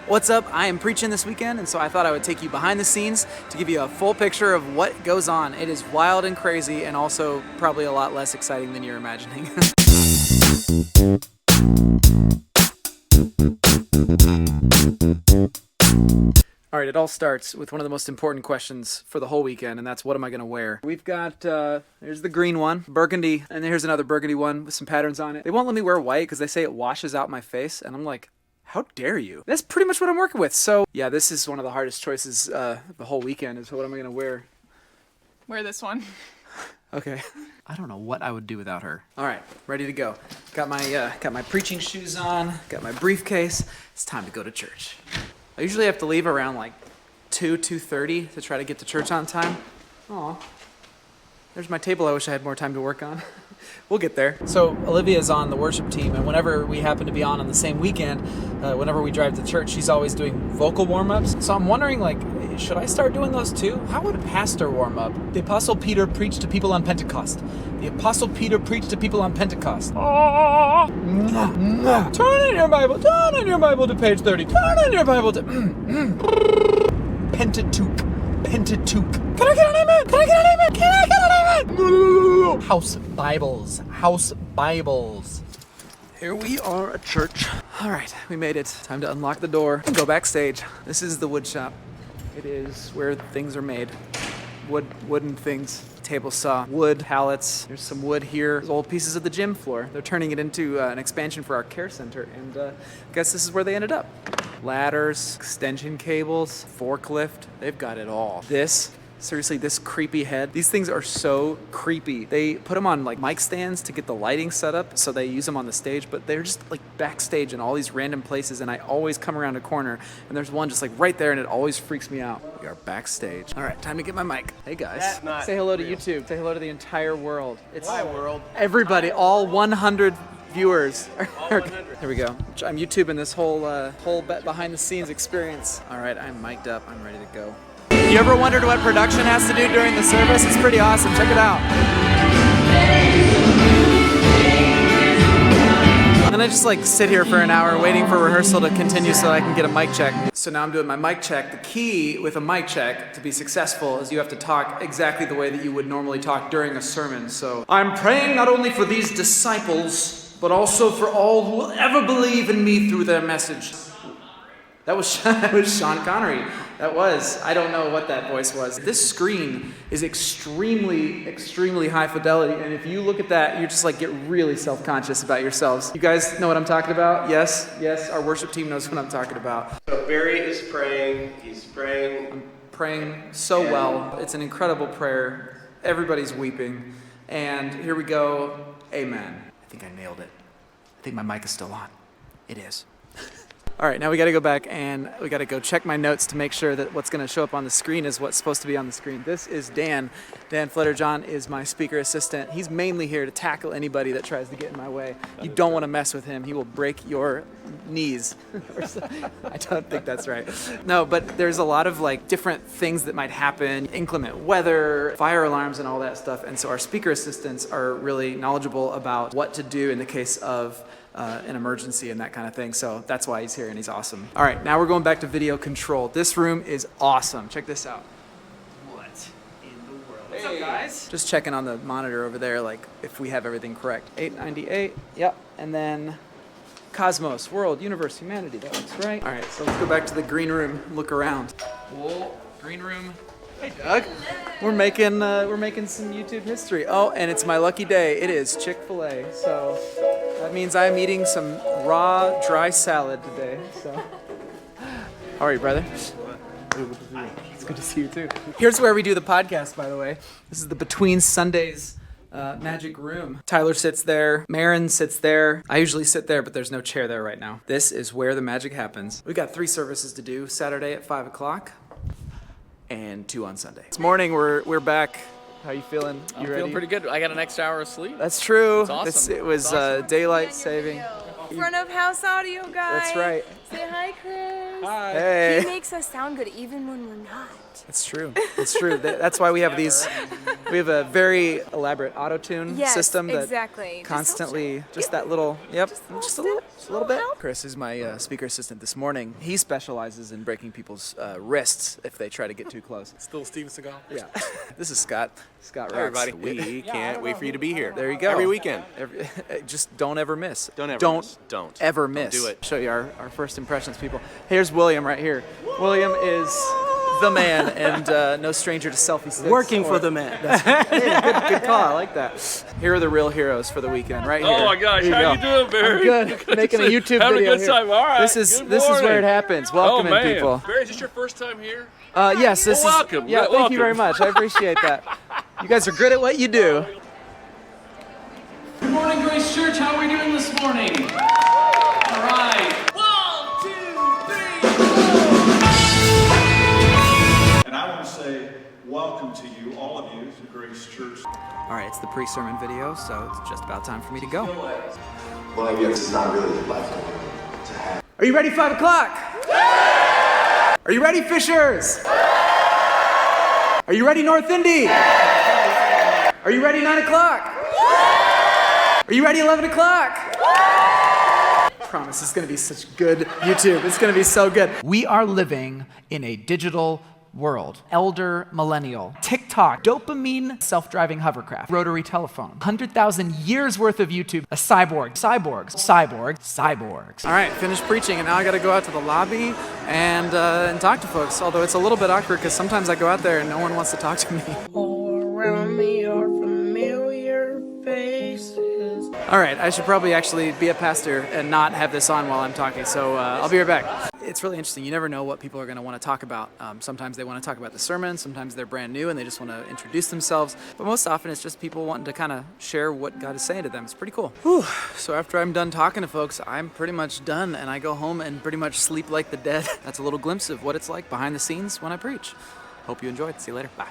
What's up? I am preaching this weekend, and so I thought I would take you behind the scenes to give you a full picture of what goes on. It is wild and crazy, and also probably a lot less exciting than you're imagining. All right, it all starts with one of the most important questions for the whole weekend, and that's what am I going to wear? We've got, here's the green one, burgundy, and here's another burgundy one with some patterns on it. They won't let me wear white because they say it washes out my face, and I'm like, how dare you? That's pretty much what I'm working with. So yeah, this is one of the hardest choices the whole weekend is what am I going to wear? Wear this one. Okay. I don't know what I would do without her. All right, ready to go. Got my preaching shoes on, got my briefcase. It's time to go to church. I usually have to leave around like 2:30 to try to get to church on time. Aw, there's my table I wish I had more time to work on. We'll get there. So Olivia's on the worship team, and whenever we happen to be on the same weekend, whenever we drive to church, she's always doing vocal warm-ups. So I'm wondering, like, should I start doing those too? How would a pastor warm up? The Apostle Peter preached to people on Pentecost. The Apostle Peter preached to people on Pentecost. Turn in your Bible to page 30. Turn in your Bible to Pentateuch. Pentateuch. Can I get an amen? Can I get an amen? Can I get an amen? House Bibles. Here we are at church. All right, we made it. Time to unlock the door and go backstage. This is the wood shop. It is where things are made. Wooden things. Table saw, wood pallets. There's some wood here. There's old pieces of the gym floor. They're turning it into an expansion for our care center, and I guess this is where they ended up. Ladders, extension cables, forklift. They've got it all. Seriously, this creepy head. These things are so creepy. They put them on like mic stands to get the lighting set up, so they use them on the stage, but they're just like backstage in all these random places, and I always come around a corner, and there's one just like right there, and it always freaks me out. We are backstage. All right, time to get my mic. Hey guys, say hello to YouTube. Say hello to the entire world. Hi world. Everybody, all 100 viewers. Here we go. I'm YouTubing this whole behind the scenes experience. All right, I'm mic'd up. I'm ready to go. You ever wondered what production has to do during the service? It's pretty awesome. Check it out. And I just like sit here for an hour waiting for rehearsal to continue so I can get a mic check. So now I'm doing my mic check. The key with a mic check to be successful is you have to talk exactly the way that you would normally talk during a sermon. So I'm praying not only for these disciples, but also for all who will ever believe in me through their message. That was Sean Connery. That was. I don't know what that voice was. This screen is extremely, extremely high fidelity, and if you look at that, you just like get really self-conscious about yourselves. You guys know what I'm talking about? Yes, our worship team knows what I'm talking about. So Barry is praying. He's praying. I'm praying so well. It's an incredible prayer. Everybody's weeping. And here we go. Amen. I think I nailed it. I think my mic is still on. It is. All right, now we got to go back and we got to go check my notes to make sure that what's going to show up on the screen is what's supposed to be on the screen. This is Dan. Dan Flutterjohn is my speaker assistant. He's mainly here to tackle anybody that tries to get in my way. You don't want to mess with him. He will break your knees. I don't think that's right. No, but there's a lot of like different things that might happen, inclement weather, fire alarms and all that stuff. And so our speaker assistants are really knowledgeable about what to do in the case of an emergency and that kind of thing. So that's why he's here and he's awesome. All right, now we're going back to video control. This room is awesome. Check this out. What in the world? What's up, guys? Just checking on the monitor over there, like if we have everything correct. 898, yep. And then Cosmos, World, Universe, Humanity, that looks right. All right, so let's go back to the green room, look around. Whoa, green room. Hey, Doug. We're making some YouTube history. Oh, and it's my lucky day. It is Chick-fil-A, so that means I'm eating some raw, dry salad today. So, how are you, brother? It's good to see you too. Here's where we do the podcast, by the way. This is the Between Sundays magic room. Tyler sits there. Marin sits there. I usually sit there, but there's no chair there right now. This is where the magic happens. We've got 3 services to do. Saturday at 5 o'clock. And 2 on Sunday. This morning we're back. How you feeling? I'm feeling pretty good. I got an extra hour of sleep. That's true. That's awesome. It was daylight saving. Front of house audio, guys. That's right. Say hi, Chris. Hi. Hey. He makes us sound good even when we're not. It's true. It's true. That's why we have these. We have a very elaborate auto-tune Yes, system that exactly. constantly, just that little, yep, just a little bit. help. Chris is my speaker assistant this morning. He specializes in breaking people's wrists if they try to get too close. Still Steven Seagal. Yeah. This is Scott. Scott Hi, rocks. everybody. We can't wait for you to be here. There you go. Every weekend. Just don't ever miss. Don't ever Don't miss. Don't. ever Don't miss. do it. Show you our first impressions, people. Here's William right here. William is the man and no stranger to selfie sticks. Working for the man. Hey, good call. I like that. Here are the real heroes for the weekend, right here. Oh my gosh, Here how go. you doing, Barry? I'm good. Making a YouTube Having video a good time. here. All right. This is Good this is where morning. it happens. Welcoming oh, man. people. Barry, is this your first time here? Yes, this Well, is. welcome. Yeah, thank Welcome. you very much. I appreciate that. You guys are good at what you do. Good morning, Grace Church. How are we doing this morning? All right. 1, 2, 3, And I want to say welcome to you, all of you, to Grace Church. All right, it's the pre-sermon video, so it's just about time for me to go. Well, I guess it's not really life to have. Are you ready, 5 o'clock? Are you ready, Fishers? Are you ready, North Indy? Are you ready, 9 o'clock? Are you ready, 11 o'clock? Promise, it's gonna be such good YouTube. It's gonna be so good. We are living in a digital world. Elder millennial, TikTok, dopamine, self-driving hovercraft, rotary telephone, 100,000 years worth of YouTube, a cyborgs. All right, finished preaching, and now I got to go out to the lobby and talk to folks. Although it's a little bit awkward because sometimes I go out there and no one wants to talk to me. Around me are familiar faces. All right, I should probably actually be a pastor and not have this on while I'm talking, so I'll be right back. It's really interesting. You never know what people are going to want to talk about. Sometimes they want to talk about the sermon, sometimes they're brand new and they just want to introduce themselves, but most often it's just people wanting to kind of share what God is saying to them. It's pretty cool. Whew. So after I'm done talking to folks, I'm pretty much done and I go home and pretty much sleep like the dead. That's a little glimpse of what it's like behind the scenes when I preach. Hope you enjoyed. See you later. Bye.